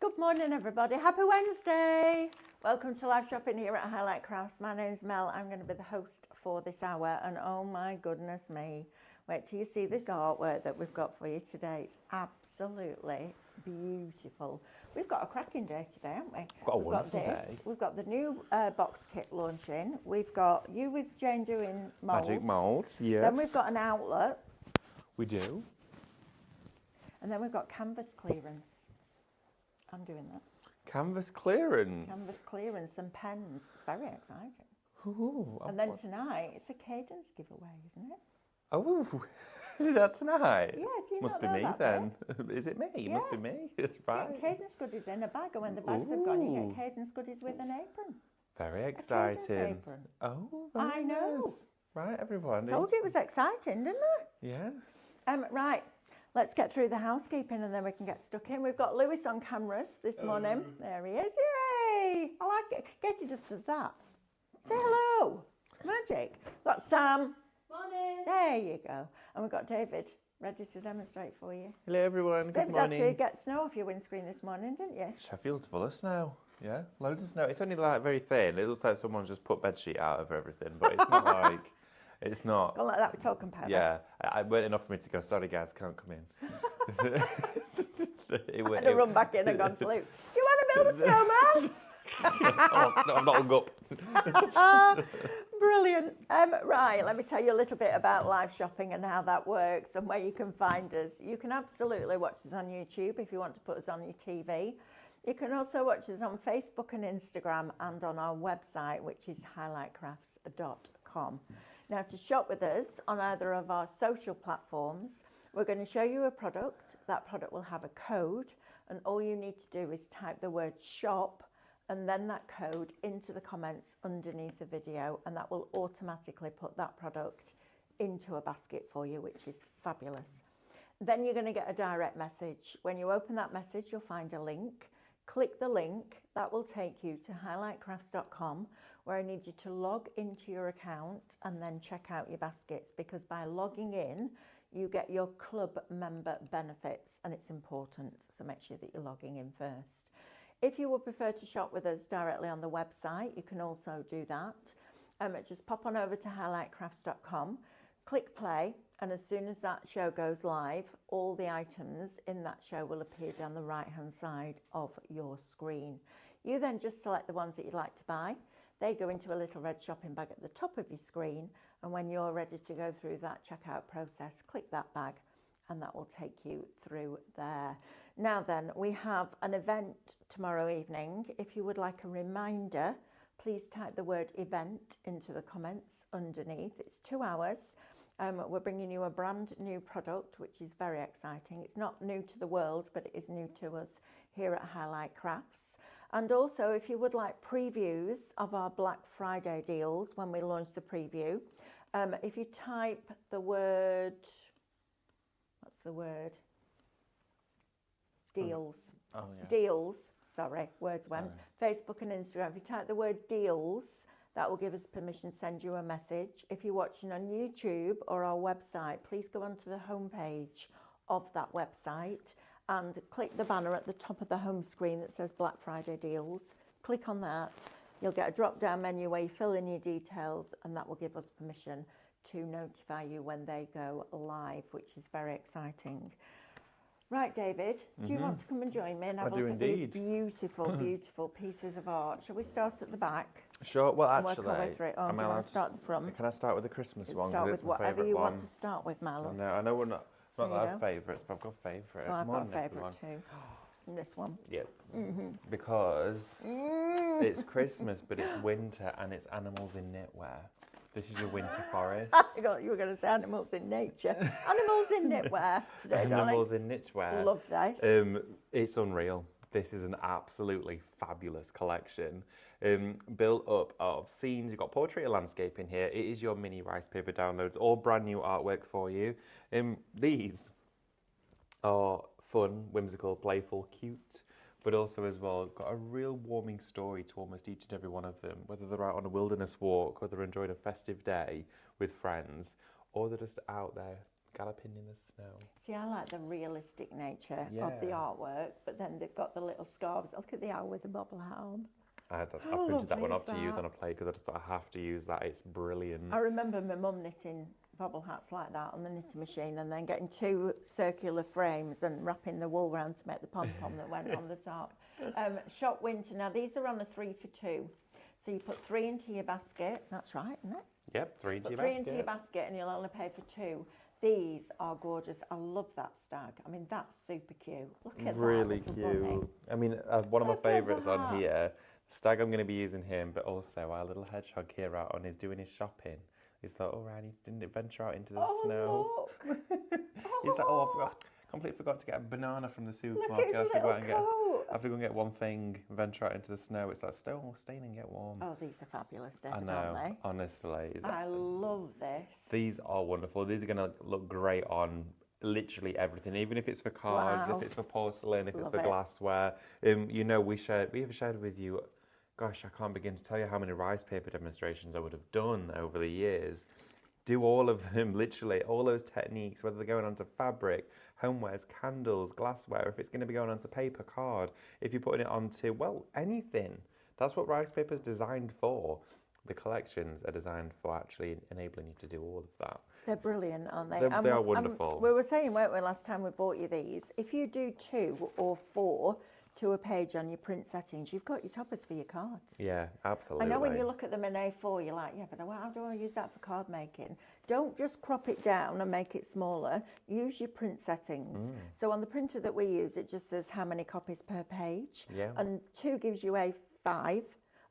Good morning, everybody. Happy Wednesday. Welcome to live shopping here at Highlight Crafts. My name's Mel. I'm going to be the host for this hour. And oh my goodness me, wait till you see this artwork that we've got for you today. It's absolutely beautiful. We've got a cracking day today, haven't we? We've got day. We've got the new box kit launching. We've got you with Jane doing moulds. Magic moulds, yes. Then we've got an outlet. We do. And then we've got canvas clearance. I'm doing that. Canvas clearance. Canvas clearance and pens. It's very exciting. Ooh, and then tonight, it's a Cadence giveaway, isn't it? Oh, that's nice. Yeah, do you Must not be know me that then. bit? Is it me? Yeah. Must be me. Right. Get Cadence goodies in a bag, and when the bags have gone, you get Cadence goodies with an apron. Very A exciting. Cadence apron. Oh, I know. nice. Right, everyone. Told you it was exciting, didn't I? Yeah. Right. Let's get through the housekeeping and then we can get stuck in. We've got Lewis on cameras this morning. There he is. Yay! I like it. Katie just does that. Say hello. Magic. We've got Sam. Morning. There you go. And we've got David ready to demonstrate for you. Hello, everyone. Good David morning. had to get snow off your windscreen this morning, didn't you? Sheffield's full of snow. Yeah, loads of snow. It's only like very thin. It looks like someone's just put bedsheet out over everything, but it's not like... It's not. Go like that, we're talking about Yeah, it weren't enough for me to go, sorry guys, can't come in. I had to run back in and gone to Luke. Do you want to build a snowman? No, I'm not hung up. Brilliant. Right, let me tell you a little bit about live shopping and how that works and where you can find us. You can absolutely watch us on YouTube if you want to put us on your TV. You can also watch us on Facebook and Instagram and on our website, which is highlightcrafts.com. Now, to shop with us on either of our social platforms, we're going to show you a product. That product will have a code, and all you need to do is type the word shop and then that code into the comments underneath the video, and that will automatically put that product into a basket for you, which is fabulous. Then you're going to get a direct message. When you open that message, you'll find a link. Click the link. That will take you to highlightcrafts.com, where I need you to log into your account and then check out your baskets, because by logging in, you get your club member benefits, and it's important, so make sure that you're logging in first. If you would prefer to shop with us directly on the website, you can also do that. Just pop on over to highlightcrafts.com, click play, and as soon as that show goes live, all the items in that show will appear down the right-hand side of your screen. You then just select the ones that you'd like to buy. They go into a little red shopping bag at the top of your screen, and when you're ready to go through that checkout process, click that bag and that will take you through there. Now then, we have an event tomorrow evening. If you would like a reminder, please type the word event into the comments underneath. It's 2 hours. We're bringing you a brand new product, which is very exciting. It's not new to the world, but it is new to us here at Highlight Crafts. And also, if you would like previews of our Black Friday deals when we launch the preview, if you type the word, what's the word? Deals. Oh, yeah. Deals, sorry, words went. Facebook and Instagram, if you type the word deals, that will give us permission to send you a message. If you're watching on YouTube or our website, please go onto the homepage of that website and click the banner at the top of the home screen that says Black Friday deals. Click on that. You'll get a drop-down menu where you fill in your details, and that will give us permission to notify you when they go live, which is very exciting. Right, David, do you want to come and join me and have a look at these beautiful, beautiful pieces of art? Shall we start at the back? Sure, well, And actually, work our way through it. Or do you want to start at the front? Can I start with the Christmas one? Start 'Cause with it's my whatever favourite you one. want to start with, Mal. I know we're not There that you I go. have favourites, but I've got favourite. Well, I've got a Morning, favourite everyone. too. And this one. Yep. Because it's Christmas, but it's winter and it's animals in knitwear. This is your winter forest. I thought you were going to say animals in nature. Animals in knitwear today, Animals darling. in knitwear. Love this. It's unreal. This is an absolutely fabulous collection. Built up of scenes. You've got portrait and landscape in here. It is your mini rice paper downloads. All brand new artwork for you. These are fun, whimsical, playful, cute, but also as well got a real warming story to almost each and every one of them, whether they're out on a wilderness walk, whether they're enjoying a festive day with friends, or they're just out there galloping in the snow. See, I like the realistic nature of the Yeah. artwork, but then they've got the little scarves. Look at the owl with the bobble hat on. I've How printed that one lovely up is to use that? on a plate because I just thought I have to use that. It's brilliant. I remember my mum knitting bobble hats like that on the knitting machine and then getting 2 circular frames and wrapping the wool round to make the pom-pom that went on the top. Shop winter. Now, these are on a 3 for 2. So you put 3 into your basket. That's right, isn't it? Yep, 3 into Put your 3 basket. into your basket and you'll only pay for 2. These are gorgeous. I love that stag. I mean, that's super cute. Look at Really that little bunny. cute. I mean, one of my Look at favourites on that. here, Stag, I'm going to be using him, but also our little hedgehog here out on is doing his shopping. He's thought, oh, Ryan, he didn't venture out into the snow. Look. He's like, oh, I forgot, completely forgot to get a banana from the Look supermarket. at his little coat. I have to go and get one thing, venture out into the snow. It's like, stay in and get warm. Oh, these are fabulous, I David, know, aren't they? honestly. I love this. These are wonderful. These are going to look great on literally everything, even if it's for cards, Wow. if it's for porcelain, if it's Love for it. glassware. You know, we have shared with you, gosh, I can't begin to tell you how many rice paper demonstrations I would have done over the years. Do all of them, literally, all those techniques, whether they're going onto fabric, homewares, candles, glassware, if it's going to be going onto paper, card, if you're putting it onto, well, anything. That's what rice paper is designed for. The collections are designed for actually enabling you to do all of that. They're brilliant, aren't they? They are wonderful. We were saying, weren't we, last time we bought you these, if you do 2 or 4 to a page on your print settings, you've got your toppers for your cards. Yeah, absolutely. I know when you look at them in A4, you're like, yeah, but how do I use that for card making? Don't just crop it down and make it smaller. Use your print settings. So on the printer that we use, it just says how many copies per page. Yeah. And 2 gives you A5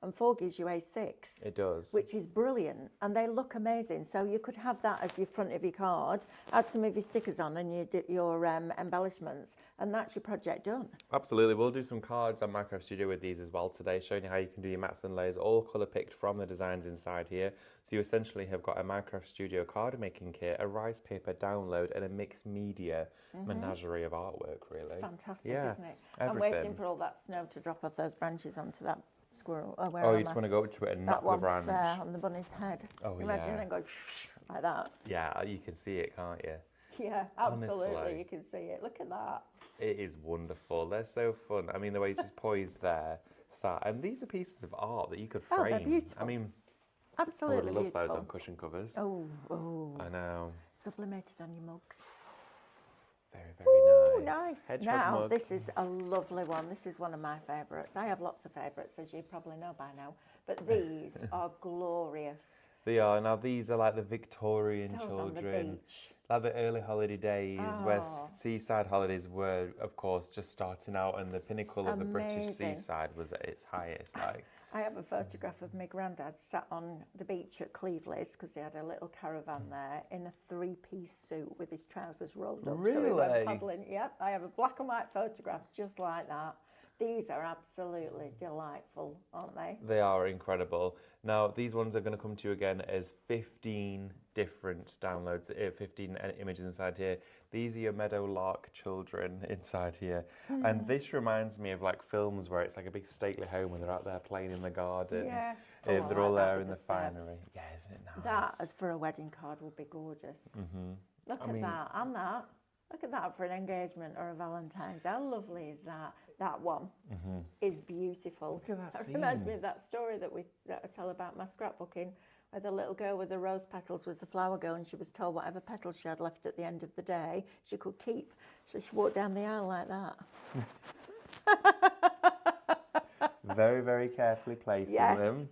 and 4 gives you A6. It does. Which is brilliant, and they look amazing. So you could have that as your front of your card, add some of your stickers on and your embellishments, and that's your project done. Absolutely. We'll do some cards on Minecraft Studio with these as well today, showing you how you can do your mats and layers, all colour picked from the designs inside here. So you essentially have got a Minecraft Studio card making kit, a rice paper download, and a mixed media menagerie of artwork, really. Fantastic, Yeah, isn't it? everything. I'm waiting for all that snow to drop off those branches onto that squirrel. Oh, Oh, you just want to go up to it and that knock the one branch. there on the bunny's head. Oh, Imagine yeah. them go like that. Yeah, you can see it, can't you? Yeah, absolutely. Honestly. You can see it. Look at that. It is wonderful. They're so fun. I mean, the way it's just poised there. And these are pieces of art that you could Oh, frame. they're beautiful. I mean, I Absolutely would love beautiful. those on cushion covers. Oh, I know. sublimated on your mugs. Very, very Ooh, nice. nice. Hedgehog Now, mug. this is a lovely one. This is one of my favourites. I have lots of favourites, as you probably know by now. But these are glorious. They are. Now, these are like the Victorian Those on the children. beach. Like the early holiday days where Oh. seaside holidays were, of course, just starting out, and the pinnacle of the British Amazing. seaside was at its highest. Like, I have a photograph of my granddad sat on the beach at Cleveley's because they had a little caravan there in a 3-piece suit with his trousers rolled up. So we Really? went paddling. Yep, I have a black and white photograph just like that. These are absolutely delightful, aren't they? they are incredible. Now, these ones are going to come to you again as 15 different downloads, 15 images inside here. These are your meadowlark children inside here. And this reminds me of like films where it's like a big stately home when they're out there playing in the garden. Yeah. Oh, I They're all like that there with in the the steps. finery. Yeah, isn't it nice? That, as for a wedding card, would be gorgeous. Look at mean- that, and that. Look at that for an engagement or a Valentine's. How lovely is that? That one is beautiful. Look at that reminds scene. me of that story that I tell about my scrapbooking, where the little girl with the rose petals was the flower girl, and she was told whatever petals she had left at the end of the day, she could keep. So she walked down the aisle like that. Very, very carefully placing Yes. them.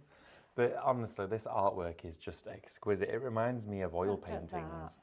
But honestly, this artwork is just exquisite. It reminds me of oil Look at paintings.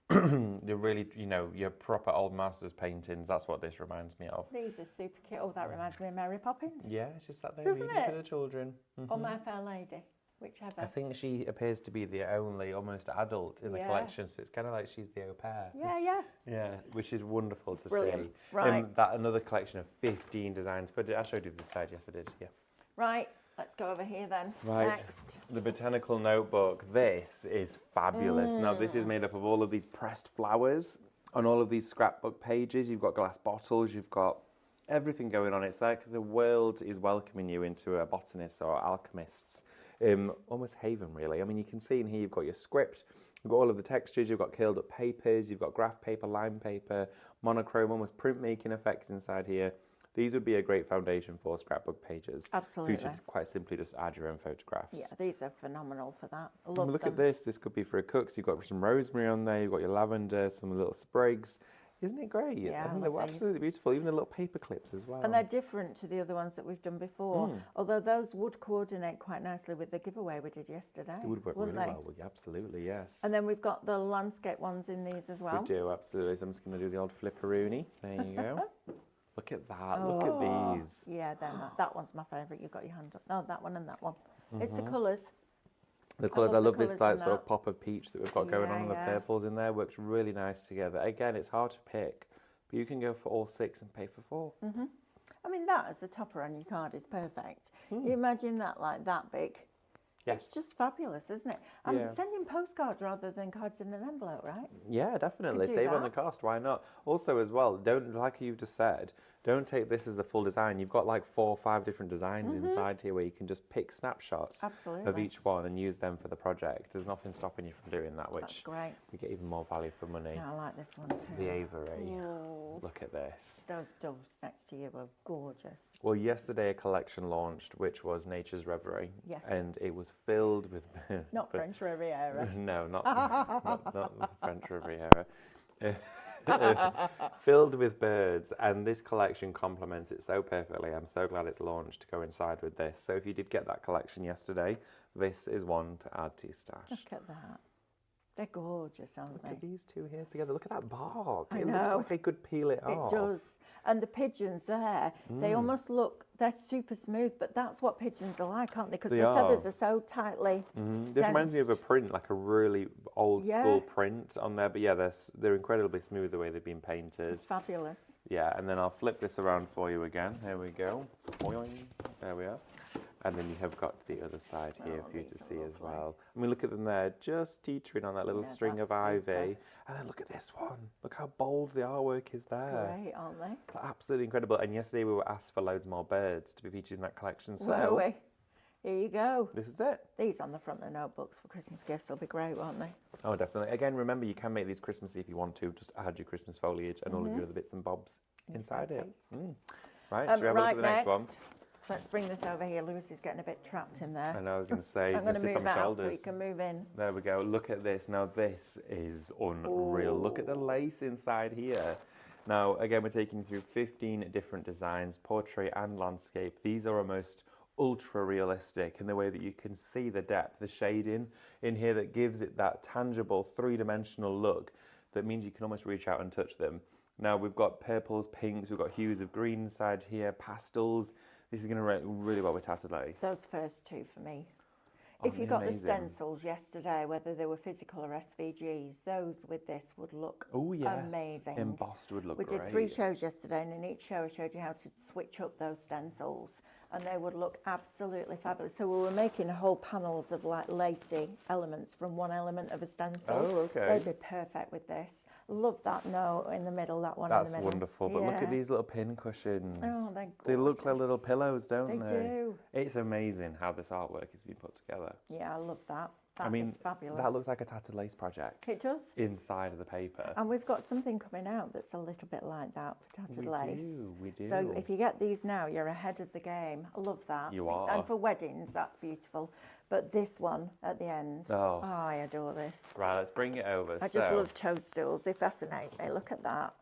They're really, your proper old masters paintings. That's what this reminds me of. These are super cute. Oh, that reminds me of Mary Poppins. Yeah, it's just that they're Doesn't reading it? for the children. Or My Fair Lady, whichever. I think she appears to be the only almost adult in the Yeah. collection, so it's kind of like she's the au pair. Yeah. Yeah, which is wonderful to Brilliant. see. Right. That another collection of 15 designs. But I showed you the side. Yes, I did. Yeah. Right, let's go over here then. Right. Next. The botanical notebook. This is fabulous. Now, this is made up of all of these pressed flowers on all of these scrapbook pages. You've got glass bottles. You've got everything going on. It's like the world is welcoming you into a botanist's or alchemist's almost haven, really. I mean, you can see in here you've got your script You've got all of the textures, you've got curled up papers, you've got graph paper, lime paper, monochrome, almost printmaking effects inside here. These would be a great foundation for scrapbook pages. Absolutely. For you to quite simply just add your own photographs. Yeah, these are phenomenal for that. I And love look them. at this. This could be for a cook. So you've got some rosemary on there. You've got your lavender, some little sprigs. Isn't it great? Yeah, I think I they're love these. absolutely beautiful. Even the little paper clips as well. And they're different to the other ones that we've done before, although those would coordinate quite nicely with the giveaway we did yesterday. They would work wouldn't really they? well. Absolutely, yes. And then we've got the landscape ones in these as well. We do, absolutely. So I'm just going to do the old flipperoonie. There you go. Look at that. Look at these. Yeah, that one's my favourite. You've got your hand up. Oh, that one and that one. It's the colours. The colours, I love the love this colours like in sort of that. pop of peach that we've got going on, and the Yeah. purples in there works really nice together. Again, it's hard to pick, but you can go for all 6 and pay for 4. I mean, that as a topper on your card is perfect. You imagine that like that big. Yes. It's just fabulous, isn't it? I'm Yeah. sending postcards rather than cards in an envelope, right? Yeah, definitely. do Save on the that. cost. Why not? Also, as well, don't, like you just said, don't take this as the full design. You've got like 4 or 5 different designs inside here where you can just pick snapshots of Absolutely. each one and use them for the project. There's nothing stopping you from doing that, That's which great. you get even more value for money. Yeah, I like this one too. The Avery. Ooh, Look at this. those doves next to you are gorgeous. Well, yesterday a collection launched, which was Nature's Reverie. Yes. And it was filled with... Not French Riviera. No, not the French Riviera. Filled with birds, and this collection complements it so perfectly. I'm so glad it's launched to go inside with this. So if you did get that collection yesterday, this is one to add to your stash. Look at that. They're gorgeous, aren't Look they? at these two here together. Look at that bark. I It looks know. like I could peel it off. It does. And the pigeons there, they almost look, they're super smooth, but that's what pigeons are like, aren't they? Because They the feathers are. are so tightly. This reminds me of a print, like a really old school Yeah. print on there. But yeah, they're incredibly smooth the way they've been painted. Fabulous. Yeah, and then I'll flip this around for you again. Here we go. Boing. There we are. And then you have got the other side here Oh, for you to these are see as lovely. well. I mean, look at them there, just teetering on that little Yeah, string of that's ivy. super. And then look at this one. Look how bold the artwork is there. Great, aren't they? Absolutely incredible. And yesterday we were asked for loads more birds to be featured in that collection. Were So we? Here you go. this is it. These on the front of the notebooks for Christmas gifts will be great, won't they? Oh, definitely. Again, remember you can make these Christmassy if you want to. Just add your Christmas foliage and all of your other bits and bobs inside it. Right, should we have a look at the next one? Let's bring this over here. Lewis is getting a bit trapped in there. I know, I was going to say, I'm he's going going to to sit on move my out so shoulders. he can move in. There we go. Look at this. Now, this is unreal. Look at the lace inside here. Now, again, we're taking you through 15 different designs, portrait and landscape. These are almost ultra realistic in the way that you can see the depth, the shading in here that gives it that tangible 3-dimensional look that means you can almost reach out and touch them. Now, we've got purples, pinks, we've got hues of green inside here, pastels. This is going to work really well with tattered lace. Those first two for me. Aren't If you they got the amazing? stencils yesterday, whether they were physical or SVGs, those with this would look Oh, yes. amazing. Embossed would look We great. did 3 shows yesterday, and in each show I showed you how to switch up those stencils, and they would look absolutely fabulous. So we were making whole panels of like lacy elements from one element of a stencil. Oh, okay. They'd be perfect with this. Love that note in the middle, that one That's in the middle. wonderful. But look Yeah. at these little pin cushions. Oh, they're They look like gorgeous. little pillows, don't They they? do. It's amazing how this artwork has been put together. Yeah, I love that. I mean, is fabulous. that looks like a tattered lace project. It does. Inside of the paper. And we've got something coming out that's a little bit like that for tattered lace. We do. So if you get these now, you're ahead of the game. I love that. You are. And for weddings, that's beautiful. But this one at the end, Oh. I adore this. Right, let's bring it over. I just love toadstools. They fascinate me. Look at that.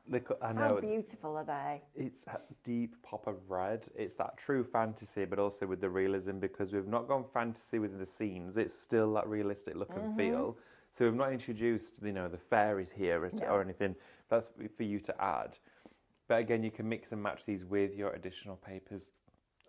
I How know. beautiful are they? It's a deep pop of red. It's that true fantasy, but also with the realism, because we've not gone fantasy within the scenes. It's still that realistic look and feel. So we've not introduced, the fairies here or anything. That's for you to add. But again, you can mix and match these with your additional papers.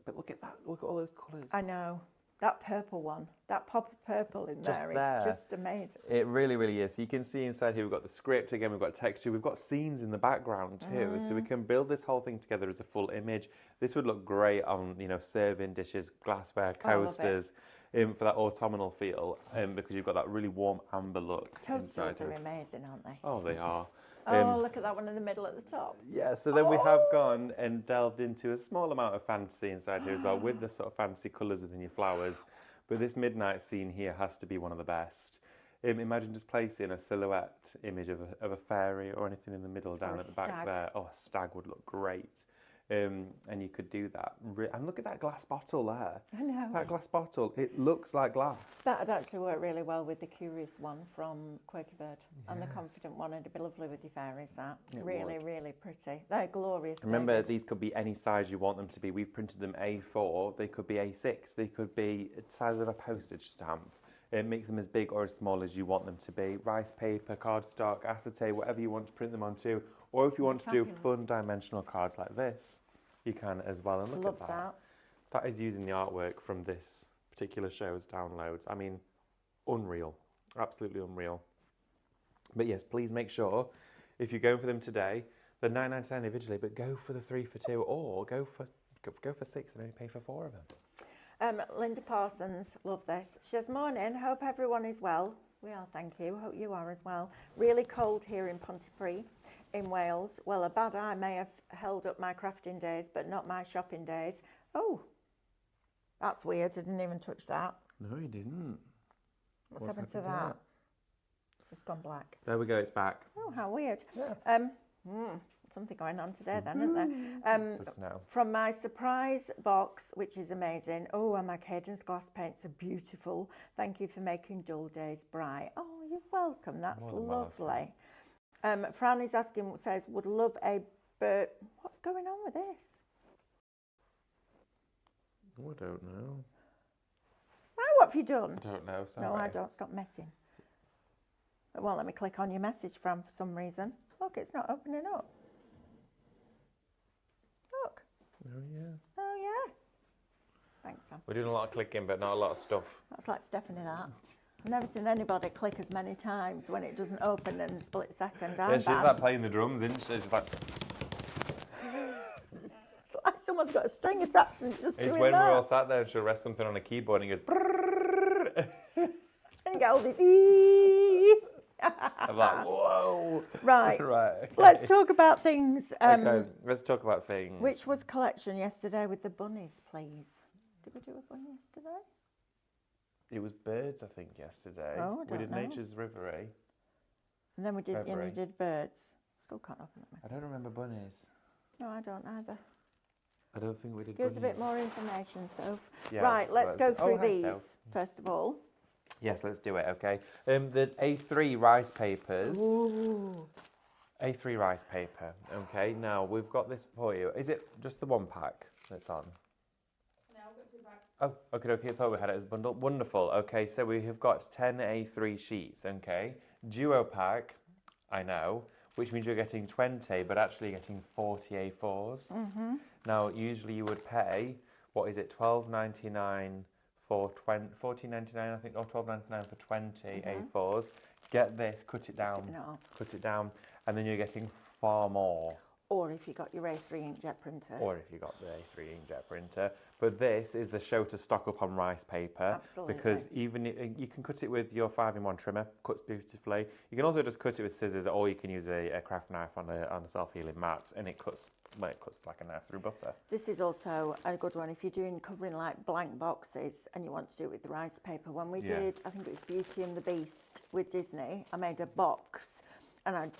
But look at that. Look at all those colours. I know. That purple one, that pop of purple in Just there is there. just amazing. It really, really is. So you can see inside here, we've got the script, again, we've got texture, we've got scenes in the background too. So we can build this whole thing together as a full image. This would look great on, serving dishes, glassware, I love it. coasters, for that autumnal feel, because you've got that really warm amber look inside Toadstools are here. amazing, aren't they? Oh, they are. Oh, look at that one in the middle at the top. Yeah, so then we have gone and delved into a small amount of fantasy inside here as well, with the sort of fantasy colours within your flowers. But this midnight scene here has to be one of the best. Imagine just placing a silhouette image of a fairy or anything in the middle down a at the back stag. there. Oh, a stag would look great. And you could do that. And look at that glass bottle there. I know. That glass bottle, it looks like glass. That'd actually work really well with the Curious one from Quaker Bird and the Yes. Confident one. It'd be lovely with your fairies, that. It Really, would. really pretty. They're glorious. Remember, fairies. these could be any size you want them to be. We've printed them A4, they could be A6, they could be the size of a postage stamp. Make them as big or as small as you want them to be. Rice paper, cardstock, acetate, whatever you want to print them onto. Or if you want to do Fabulous. fun dimensional cards like this, you can as well. And look Love at that. That is using the artwork from this particular show's downloads. I mean, unreal. Absolutely unreal. But yes, please make sure, if you're going for them today, they're $9.99 individually, but go for the 3 for 2 or go for 6 and only pay for 4 of them. Linda Parsons, love this. She says, morning, hope everyone is well. We are, thank you. Hope you are as well. Really cold here in Pontypridd in Wales. Well, a bad eye may have held up my crafting days, but not my shopping days. Oh, that's weird. I didn't even touch that. No, you didn't. What's happened to that? It's just gone black. There we go, it's back. Oh, how weird. Yeah. Something going on today then, isn't there? It's the snow. From my surprise box, which is amazing. Oh, and my Cadence glass paints are beautiful. Thank you for making dull days bright. Oh, you're welcome. That's More than welcome. lovely. Fran is asking, says, would love a bird. What's going on with this? Oh, I don't know. Oh, what have you done? I don't know, sorry. No, I don't. Stop messing. It won't let me click on your message, Fran, for some reason. Look, it's not opening up. Look. Oh, yeah. Oh, yeah. Thanks, Sam. We're doing a lot of clicking, but not a lot of stuff. That's like Stephanie, that. I've never seen anybody click as many times when it doesn't open in a split second. Yeah, she's like playing the drums, isn't she? She's like, It's like someone's got a string attached and it's just it's doing when that. we're all sat there and she'll rest something on a keyboard and he goes, brrrr. And you get all this ee. I'm like, whoa. Right. Right. Okay. Let's talk about things. Okay, let's talk about things. Which was collection yesterday with the bunnies, please? Did we do a bunny yesterday? It was birds, I think, yesterday. Oh, I we don't did know. Nature's Reverie. And then we did, and you February. did birds. Still can't open it. I don't remember bunnies. No, I don't either. I don't think we did Give us a bunnies. bit more information, Soph. Yeah, Right, let's go through hi, these Soph. first of all. Yes, let's do it, okay. The A3 rice papers. Ooh. A3 rice paper, okay. Now, we've got this for you. Is it just the one pack that's on? No, I've got 2 bags. Oh, okay, I thought we had it as a bundle. Wonderful. Okay, so we have got 10 A3 sheets, okay. Duo pack, I know, which means you're getting 20, but actually you're getting 40 A4s. Mm-hmm. Now, usually you would pay, what is it, $12.99 for 20, $14.99 I think, or $12.99 for 20 A4s. Get this, cut it down, and then you're getting far more. Or if you got your A3 inkjet printer. Or if you got the A3 inkjet printer. But this is the show to stock up on rice paper. Absolutely. Because even you can cut it with your 5-in-1 trimmer, cuts beautifully. You can also just cut it with scissors, or you can use a craft knife on a self-healing mat, and it cuts like a knife through butter. This is also a good one if you're doing covering like blank boxes and you want to do it with the rice paper. When we did, I think it was Beauty and the Beast with Disney, I made a box and I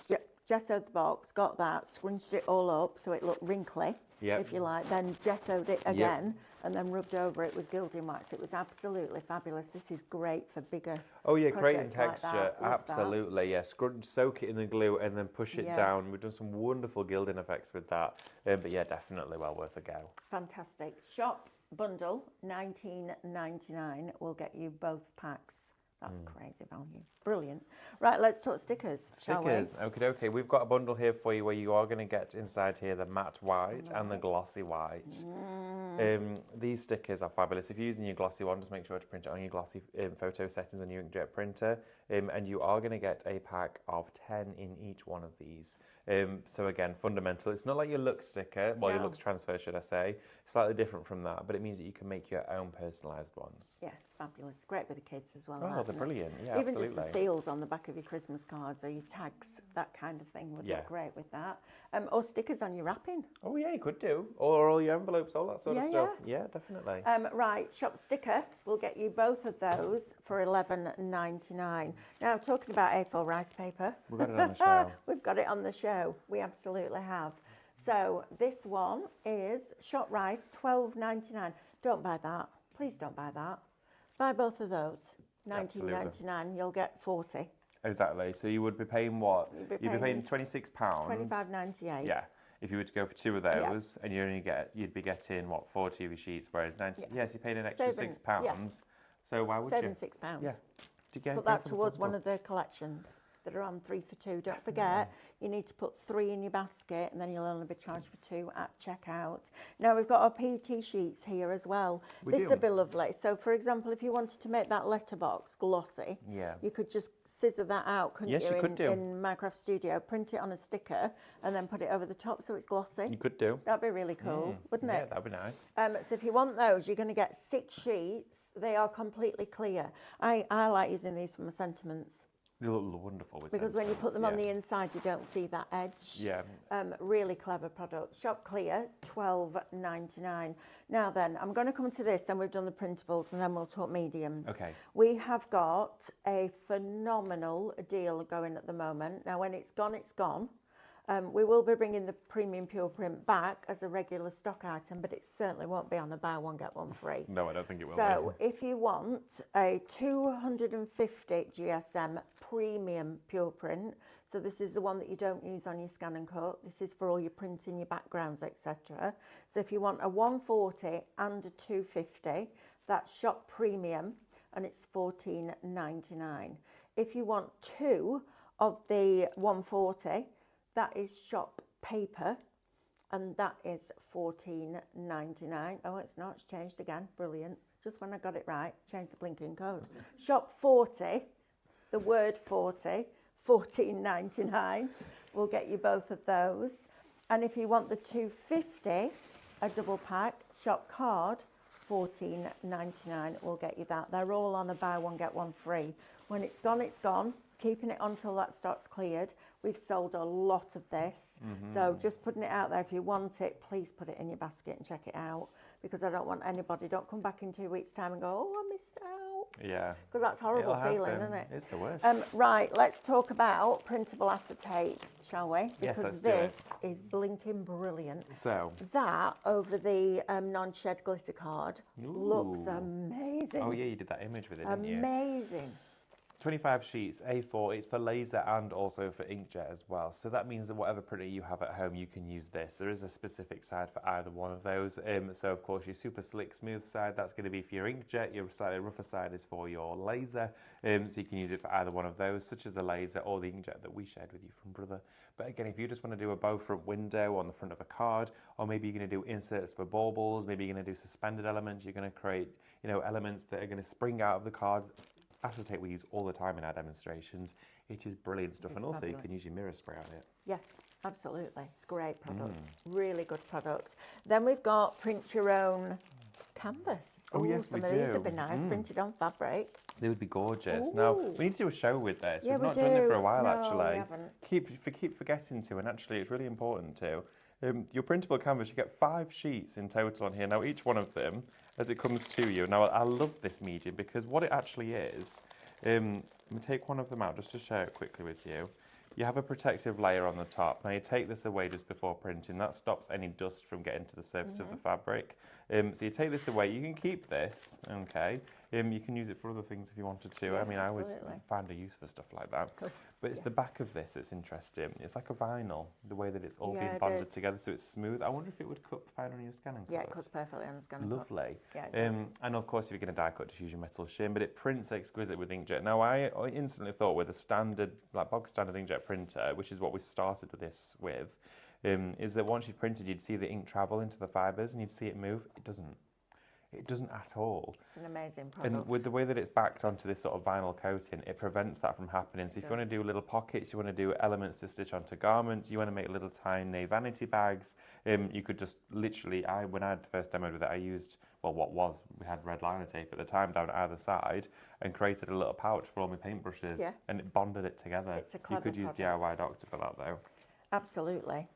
gessoed the box, got that, scrunched it all up so it looked wrinkly, if you like, then gessoed it again and then rubbed over it with gilding wax. It was absolutely fabulous. This is great for bigger creating projects like texture, that. Love absolutely, yeah. Soak it in the glue and then push it Yeah. down. We've done some wonderful gilding effects with that, but yeah, definitely well worth a go. Fantastic. Shop bundle, $19.99 will get you both packs. That's crazy value. Brilliant. Right, let's talk stickers, shall we? Stickers, okay. We've got a bundle here for you where you are going to get inside here the matte white and the glossy white. These stickers are fabulous. If you're using your glossy one, just make sure to print it on your glossy photo settings on your inkjet printer. And you are going to get a pack of 10 in each one of these. So again, fundamental. It's not like your Lux sticker, well, your No. Lux transfer, should I say. Slightly different from that, but it means that you can make your own personalised ones. Yes, fabulous. Great with the kids as well. Oh, that, they're isn't it? brilliant. Yeah, Even absolutely. just the seals on the back of your Christmas cards or your tags, that kind of thing would Yeah. look great with that. Or stickers on your wrapping. Oh yeah, you could do. Or all your envelopes, all that sort of Yeah, stuff. Yeah, definitely. Right, shop sticker. We'll get you both of those for $11.99. Now, talking about A4 rice paper. We've got it on the show. We've got it on the show. We absolutely have. So this one is shop rice, $12.99. Don't buy that. Please don't buy that. Buy both of those. $19.99. You'll get 40. Exactly. So you would be paying what? You'd be paying £26. $25.98. Yeah. If you were to go for two of those, and you'd be getting what, 40 of your sheets, whereas 90. Yes, you're paying an extra £6. Yeah. So why would you? £6. Yeah. Put that towards one of the collections that are on 3 for 2. Don't forget, you need to put 3 in your basket, and then you'll only be charged for 2 at checkout. Now we've got our PET sheets here as well. This would be lovely. So, for example, if you wanted to make that letterbox glossy, you could just scissor that out, couldn't Yes, you could do. in Minecraft Studio, print it on a sticker, and then put it over the top so it's glossy. You could do. That'd be really cool, wouldn't it? Yeah, that'd be nice. So if you want those, you're going to get 6 sheets. They are completely clear. I like using these for my sentiments. They look wonderful with because when you put them on the inside, you don't see that edge. Yeah. Really clever product. Shop Clear, $12.99. Now then, I'm going to come to this, then we've done the printables, and then we'll talk mediums. Okay. We have got a phenomenal deal going at the moment. Now, when it's gone, it's gone. We will be bringing the premium pure print back as a regular stock item, but it certainly won't be on a buy one, get one free. No, I don't think it will. So if you want a 250 GSM premium pure print, so this is the one that you don't use on your scan and cut. This is for all your printing, your backgrounds, etc. So if you want a 140 and a 250, that's shop premium, and it's $14.99. If you want 2 of the 140, that is shop paper, and that is $14.99. Oh, it's not. It's changed again. Brilliant. Just when I got it right, change the blinking code. Shop 40, the word 40, $14.99. We'll get you both of those. And if you want the 250, a double pack, shop card, $14.99. We'll get you that. They're all on a buy one, get one free. When it's gone, it's gone. Keeping it until that stock's cleared. We've sold a lot of this. So just putting it out there. If you want it, please put it in your basket and check it out, because I don't want anybody, don't come back in 2 weeks' time and go, oh, I missed out. Yeah. Because that's a horrible feeling, isn't it? It's the worst. Right, let's talk about printable acetate, shall we? Yes, Because let's do this is blinking brilliant. So. That over the non-shed glitter card looks Ooh. amazing. Oh, yeah, you did that image with it, didn't you? Amazing. 25 sheets, A4, it's for laser and also for inkjet as well. So that means that whatever printer you have at home, you can use this. There is a specific side for either one of those. So of course your super slick smooth side, that's going to be for your inkjet. Your slightly rougher side is for your laser. So you can use it for either one of those, such as the laser or the inkjet that we shared with you from Brother. But again, if you just want to do a bow front window on the front of a card, or maybe you're going to do inserts for baubles, maybe you're going to do suspended elements, you're going to create, elements that are going to spring out of the cards. Acetate we use all the time in our demonstrations. It is brilliant stuff, and also fabulous. you can use your mirror spray on it. Yeah, absolutely. It's a great product. Really good product. Then we've got print your own canvas. Oh, yes, some we of these do. would be nice, printed on fabric. They would be gorgeous. Ooh. Now, we need to do a show with this. Yeah, We've we not done it for do. a while, No, actually. we haven't. Keep forgetting to, and actually it's really important to. Your printable canvas, you get 5 sheets in total on here. Now, each one of them, as it comes to you. Now, I love this medium because what it actually is, let me take one of them out just to share it quickly with you. You have a protective layer on the top. Now you take this away just before printing. That stops any dust from getting to the surface of the fabric. So you take this away. You can keep this, okay? You can use it for other things if you wanted to. Yeah, I mean, I always absolutely. find a use for stuff like that. Cool. But it's the back of this that's interesting. It's like a vinyl, the way that it's all Yeah, been it bonded is. together so it's smooth. I wonder if it would cut fine on your scanning Yeah, it card. cuts perfectly on the scanner cut. Lovely. Yeah, it does. And of course, if you're going to die cut, just use your metal shim, but it prints exquisite with inkjet. Now, I instantly thought with a standard, like bog standard inkjet printer, which is what we started with this with, is that once you printed, you'd see the ink travel into the fibres and you'd see it move. It doesn't. It doesn't at all. It's an amazing product. And with the way that it's backed onto this sort of vinyl coating, it prevents that from happening. So if you want to do little pockets, you want to do elements to stitch onto garments, you want to make little tiny vanity bags, you could just literally, when I first demoed with it, I used, we had red liner tape at the time down either side and created a little pouch for all my paintbrushes, and it bonded it together. It's a You clever could use product. DIY Doctor for that though. Absolutely.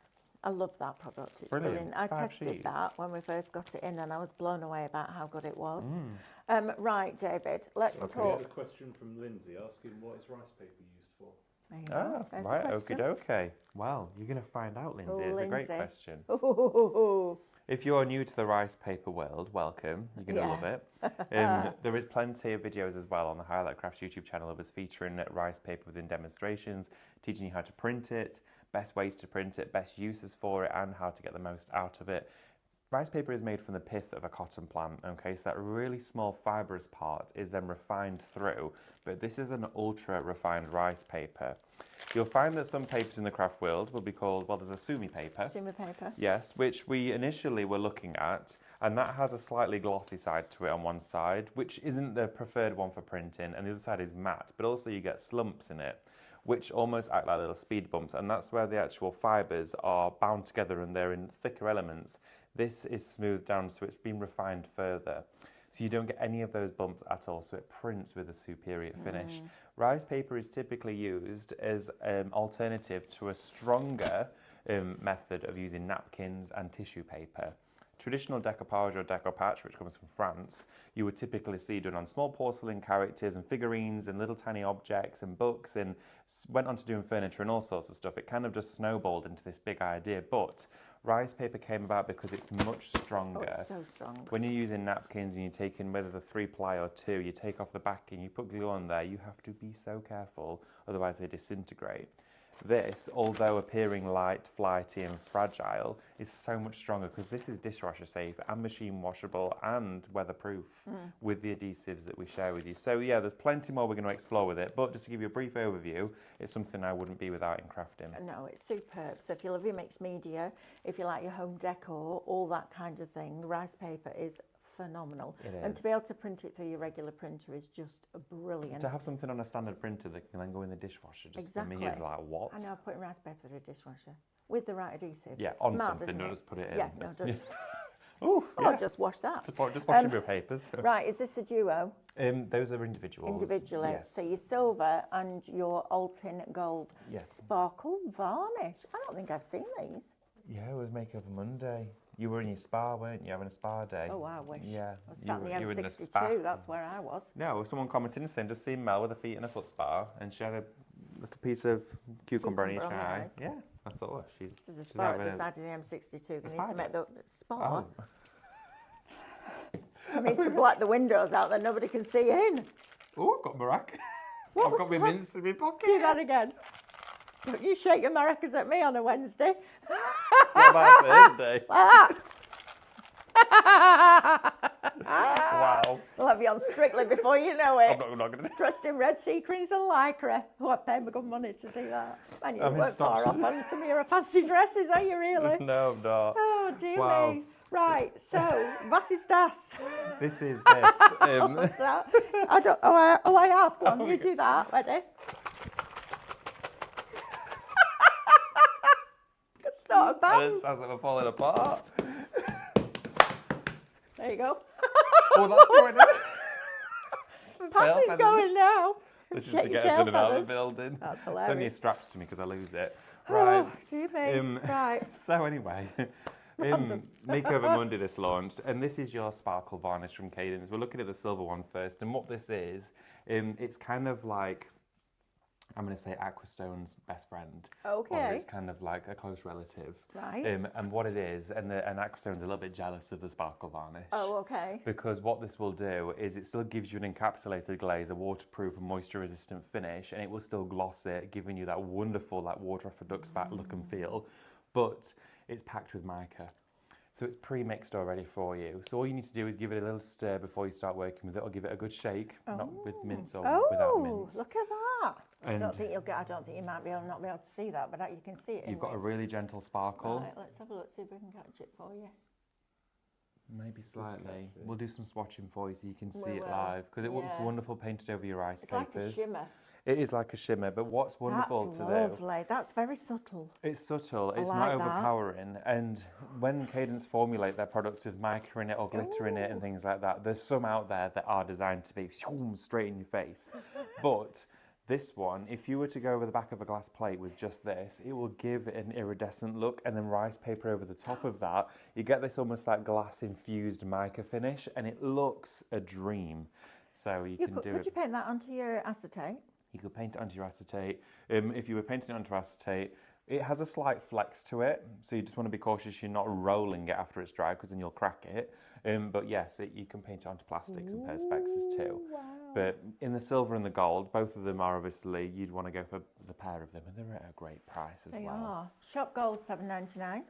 I love that product. It's Brilliant. brilliant. I 5 tested sheets. that when we first got it in, and I was blown away about how good it was. Mm. Right, David, let's We talk. had a question from Lindsay asking what is rice paper used for? There you go. Ah, There's a right, question. okie dokie. Well, you're going to find out, Lindsay. It's a great Lindsay. question. Ooh. If you're new to the rice paper world, welcome. You're going to love it. There is plenty of videos as well on the Highlight Crafts YouTube channel of us featuring rice paper within demonstrations, teaching you how to print it, best ways to print it, best uses for it, and how to get the most out of it. Rice paper is made from the pith of a cotton plant, okay, so that really small fibrous part is then refined through, but this is an ultra refined rice paper. You'll find that some papers in the craft world will be called, well, there's a sumi paper. Sumi paper. Yes, which we initially were looking at, and that has a slightly glossy side to it on one side, which isn't the preferred one for printing, and the other side is matte, but also you get slumps in it, which almost act like little speed bumps, and that's where the actual fibres are bound together and they're in thicker elements. This is smoothed down, so it's been refined further. So you don't get any of those bumps at all, so it prints with a superior finish. Rice paper is typically used as an alternative to a stronger method of using napkins and tissue paper. Traditional decoupage or decopage, which comes from France, you would typically see done on small porcelain characters and figurines and little tiny objects and books, and went on to doing furniture and all sorts of stuff. It kind of just snowballed into this big idea, but rice paper came about because it's much Oh, stronger. it's so strong. When you're using napkins and you're taking whether the 3-ply or 2, you take off the backing, you put glue on there, you have to be so careful, otherwise they disintegrate. This, although appearing light, flighty and fragile, is so much stronger because this is dishwasher safe and machine washable and weatherproof with the adhesives that we share with you. So yeah, there's plenty more we're going to explore with it, but just to give you a brief overview, it's something I wouldn't be without in crafting. No, it's superb. So if you love your mixed media, if you like your home decor, all that kind of thing, rice paper is phenomenal. It And to is. be able to print it through your regular printer is just brilliant. To have something on a standard printer that can then go in the dishwasher, just for me, is Exactly. like, what? I know, putting rice paper through a dishwasher with the right adhesive. Yeah, It's on mad, something, isn't don't it? just put it in. Yeah, no, don't just. Oh, I'll yeah. just wash that. Just washing your papers. Right, is this a duo? Those are individuals. Individually. Yes. So your silver and your Altin gold Yes. sparkle varnish. I don't think I've seen these. Yeah, it was Makeover Monday. You were in your spa, weren't you? Having a spa day. Oh, I wish. Yeah. I was sat in you were the in the spa. M62, that's where I was. No, someone commented and saying, just seen Mel with her feet in a foot spa, and she had a little piece of cucumber on each Cucumber on her eye. eyes. Yeah, I thought, oh, she's. There's a she's spa at having the a- side of the M62. They need to spider? make the spa. Oh. I mean, to black the windows out that nobody can see in. Oh, I've got marac. What I've was got my that? mince in my pocket. Do that again. Don't you shake your maracas at me on a Wednesday. What about Thursday? Wow. We'll have you on Strictly before you know it. I'm not going to. Dressed in red sequins and lycra. Oh, I paid my good money to see that. Man, you I mean, weren't stop. far off on some of your fancy dresses, are you really? No, I'm not. Oh, dear Wow. me. Right, so, was ist das? This is this. What's that? I don't, I have. Go on, you do that. Ready? Could start a And band. it sounds like we're falling apart. There you go. Oh, that's going on. Passy's feathers. going now. This is Shake to your get us tail in and out of feathers. the building. That's It's only hilarious. strapped to me because I lose it. Right. Oh, dear me. Right. So anyway, Makeover Monday this launched, and this is your sparkle varnish from Cadence. We're looking at the silver one first, and what this is, it's kind of like, I'm going to say Aquastone's best friend. Or Okay. it's kind of like a close relative. Right. And what it is, and Aquastone's a little bit jealous of the sparkle varnish. Oh, okay. Because what this will do is it still gives you an encapsulated glaze, a waterproof and moisture resistant finish, and it will still gloss it, giving you that wonderful like water off a duck's back look and feel. But it's packed with mica. So it's pre-mixed already for you. So all you need to do is give it a little stir before you start working with it, or give it a good shake, not with mince or without Oh, mince. look at that. I And don't think you might be able not be able to see that, but you can see it. you've got a anyway. really gentle sparkle. Right, let's have a look, see if we can catch it for you. Maybe slightly. We'll do some swatching for you so you can see We it will, live, because it looks yeah. wonderful painted over your rice It's like papers. a shimmer. It is like a shimmer, but what's wonderful That's to do, lovely. That's very subtle. it's subtle, I it's like not that. overpowering. And when Cadence formulate their products with mica in it or glitter in it and things like that, there's some out there that are designed to be straight in your face. But This one, if you were to go over the back of a glass plate with just this, it will give an iridescent look, and then rice paper over the top of that. You get this almost like glass-infused mica finish, and it looks a dream. So you can do Could it. you paint that onto your acetate? You could paint it onto your acetate. If you were painting it onto acetate, it has a slight flex to it, so you just want to be cautious you're not rolling it after it's dry, because then you'll crack it. But yes, you can paint it onto plastics and Perspex too. Wow. But in the silver and the gold, both of them are obviously, you'd want to go for the pair of them, and they're at a great price as They well. are. Shop gold $7.99,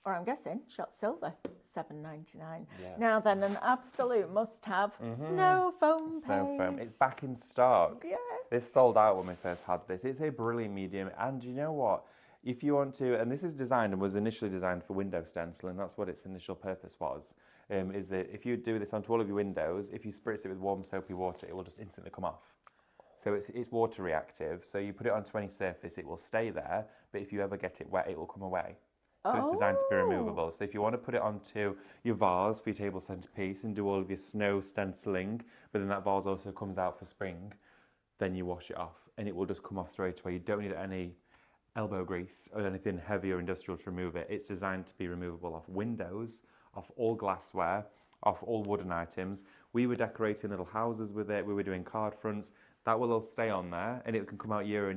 or I'm guessing shop silver $7.99. Yes. Now then, an absolute must-have: snow foam Snow foam. It's paste. back in stock. Yeah. This sold out when we first had this. It's a brilliant medium, and you know what? If you want to, and this is designed and was initially designed for window stenciling, that's what its initial purpose was, is that if you do this onto all of your windows, if you spritz it with warm soapy water, it will just instantly come off. So it's water reactive, so you put it onto any surface, it will stay there, but if you ever get it wet, it will come away. So it's designed to be removable. So if you want to put it onto your vase for your table centerpiece and do all of your snow stenciling, but then that vase also comes out for spring, then you wash it off and it will just come off straight away. You don't need any elbow grease or anything heavy or industrial to remove it. It's designed to be removable off windows, off all glassware, off all wooden items. We were decorating little houses with it. We were doing card fronts. That will all stay on there, and it can come out year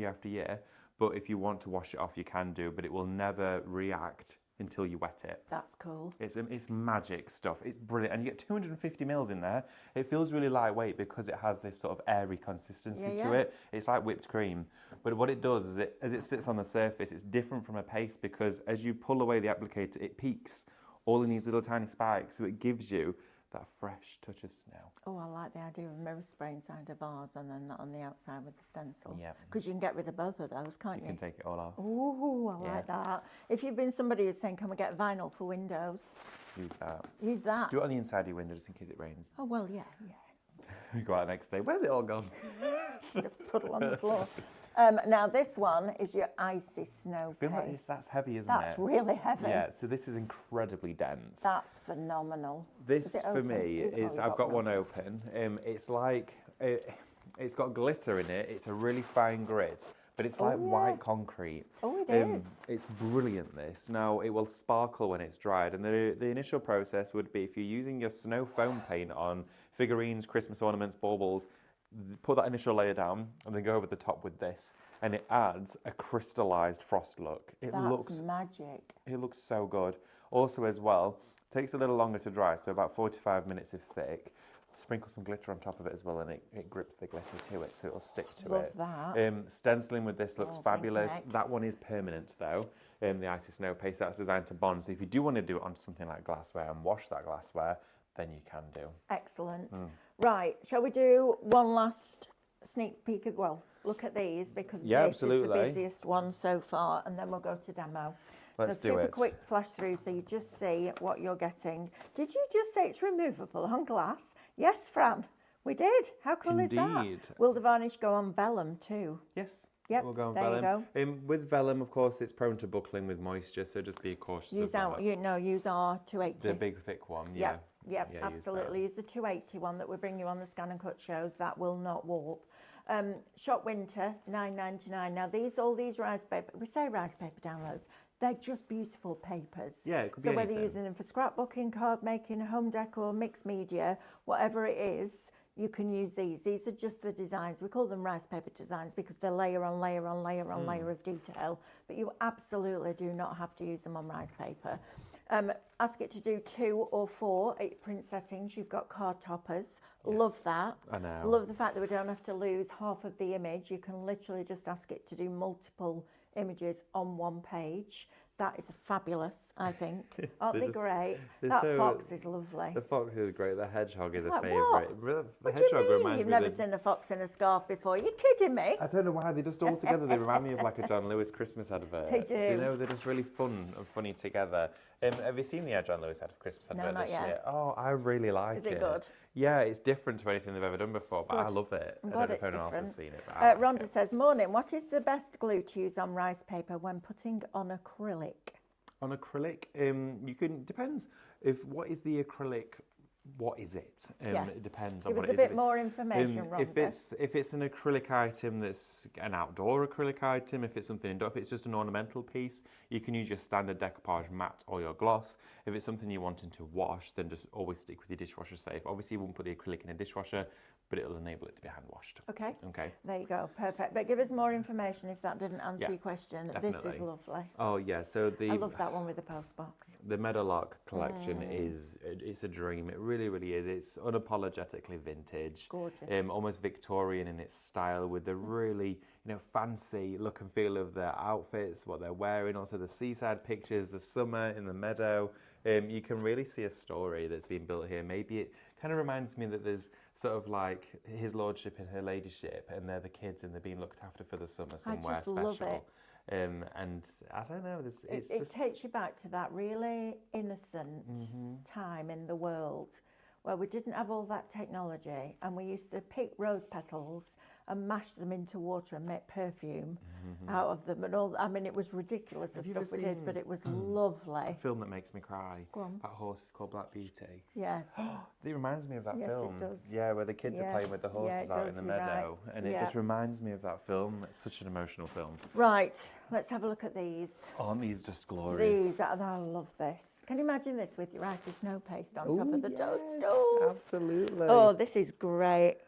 after year. But if you want to wash it off, you can do, but it will never react until you wet it. That's cool. It's magic stuff. It's brilliant. And you get 250 mils in there. It feels really lightweight because it has this sort of airy consistency to it. It's like whipped cream. But what it does is, as it sits on the surface, it's different from a paste because as you pull away the applicator, it peaks all in these little tiny spikes. So it gives you that fresh touch of snow. Oh, I like the idea of mirror spray inside a vase and then that on the outside with the stencil. Yeah. Because you can get rid of both of those, can't you? You can take it all off. Oh, I like that. If you've been somebody who's saying, can we get vinyl for windows? Use that. Use that. Do it on the inside of your window just in case it rains. Oh, well, yeah. You go out the next day. Where's it all gone? Just a puddle on the floor. Now, this one is your icy snow I feel like paste. that's heavy, isn't That's it? really heavy. Yeah, so this is incredibly dense. That's phenomenal. This Is it for open? me You've is, already I've got one one. open. It's like, it's got glitter in it. It's a really fine grit, but it's like white concrete. Oh, it is. It's brilliant, this. Now, it will sparkle when it's dried. And the initial process would be if you're using your snow foam paint on figurines, Christmas ornaments, baubles, put that initial layer down and then go over the top with this. And it adds a crystallized frost look. That's looks magic. It looks so good. Also, as well, takes a little longer to dry, so about 45 minutes if thick. Sprinkle some glitter on top of it as well, and it grips the glitter to it, so it'll stick to Love it. that. Stenciling with this looks Oh, fabulous. pink neck. That one is permanent though. The icy snow paste, that's designed to bond. So if you do want to do it on something like glassware and wash that glassware, then you can do. Excellent. Right, shall we do one last sneak peek? Well, look at these because Yeah, this is absolutely. the busiest one so far, and then we'll go to demo. Let's so do super it. quick flash through so you just see what you're getting. Did you just say it's removable on glass? Yes, Fran, we did. How cool is Indeed. that? Will the varnish go on vellum too? Yes. Yep, We'll go on there you vellum. With vellum, of course, it's prone to buckling with moisture, so just be cautious Use of that. use our 280. The big thick one, yeah. Yeah, use absolutely. Use the 280 one that we bring you on the Scan and Cut shows. That will not warp. Shop Winter, $9.99. Now, all these rice paper, we say rice paper downloads, they're just beautiful papers. Yeah, it could so be whether anything. you're using them for scrapbooking, card making, home decor, mixed media, whatever it is, you can use these. These are just the designs. We call them rice paper designs because they're layer on layer on layer on layer of detail. But you absolutely do not have to use them on rice paper. Ask it to do 2 or 4 at your print settings. You've got card toppers. Love that. I know. Love the fact that we don't have to lose half of the image. You can literally just ask it to do multiple images on one page. That is fabulous, I think. Aren't they just- great? they're That so- fox is lovely. The fox is great. The hedgehog is a like, favourite. The What do hedgehog you mean reminds you've me never of the- seen a fox in a scarf before? You're kidding me? I don't know why, they just all together, they remind me of like a John Lewis Christmas advert. They Do you do. know, they're just really fun and funny together. Have you seen the John Lewis Christmas advert not this yet. year? Oh, I really like it. Is it good? Yeah, it's different to anything they've ever done before, but I Good. love it. I'm I glad don't know it's if anyone else has different. seen it, but I like Rhonda it. says, morning, what is the best glue to use on rice paper when putting on acrylic? On acrylic, you can, depends if what is the acrylic what is it? Yeah. It depends Give on us what a it is. bit more information, If Rhonda. it's an acrylic item that's an outdoor acrylic item, if it's something indoor, if it's just an ornamental piece, you can use your standard decoupage matte or your gloss. If it's something you're wanting to wash, then just always stick with your dishwasher safe. Obviously, you won't put the acrylic in a dishwasher, but it'll enable it to be hand washed. Okay. Okay. There you go. Perfect. But give us more information if that didn't answer Yeah, your question. This is definitely. lovely. Oh yeah, so I love that one with the post box. the Meadowlark collection it's a dream. It really, really is. It's unapologetically vintage. Gorgeous. Almost Victorian in its style, with the really, fancy look and feel of their outfits, what they're wearing, also the seaside pictures, the summer in the meadow. You can really see a story that's been built here. Maybe it kind of reminds me that there's sort of like His Lordship and Her Ladyship, and they're the kids and they're being looked after for the summer somewhere just special. love it. And I don't know, It takes you back to that really innocent time in the world where we didn't have all that technology, and we used to pick rose petals and mash them into water and make perfume out of them and all. I mean, it was ridiculous the Have you stuff ever we did, seen but it was lovely. a film that makes me cry. Go on. That horse is called Black Beauty. Yes. It reminds me of that Yes, it film. does. Yeah, where the kids are Yeah. playing with the Yeah, horses it out does, in the you're right. meadow, and it Yeah. just reminds me of that film. It's such an emotional film. Right, let's have a look at these. Aren't these just glorious? I love this. Can you imagine this with your icy snow paste on top Ooh, of the yes, toadstools? absolutely. Oh, this is great.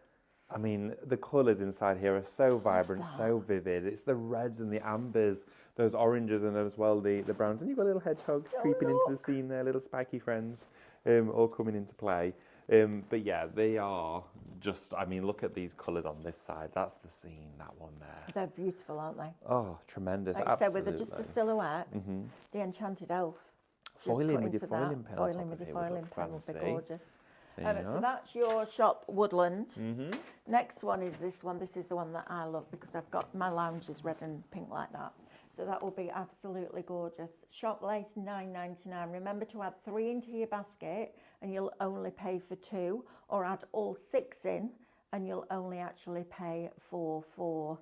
I mean, the colours inside here are so vibrant, so vivid. It's the reds and the ambers, those oranges, and as well the browns. And you've got little hedgehogs creeping into the scene there, little spiky friends, all coming into play. But yeah, they are just, I mean, look at these colours on this side. That's the scene, that one there. They're beautiful, aren't they? Oh, tremendous. Like I said, absolutely. with just a silhouette, the enchanted elf. Just Foiling cut with your into foiling that. pen on top Foiling of with your it would foiling look pen would be fancy. gorgeous. There you So are. that's your shop, Woodland. Next one is this one. This is the one that I love because I've got my lounges red and pink like that. So that will be absolutely gorgeous. Shop lace $9.99. Remember to add 3 into your basket and you'll only pay for 2, or add all 6 in and you'll only actually pay for 4.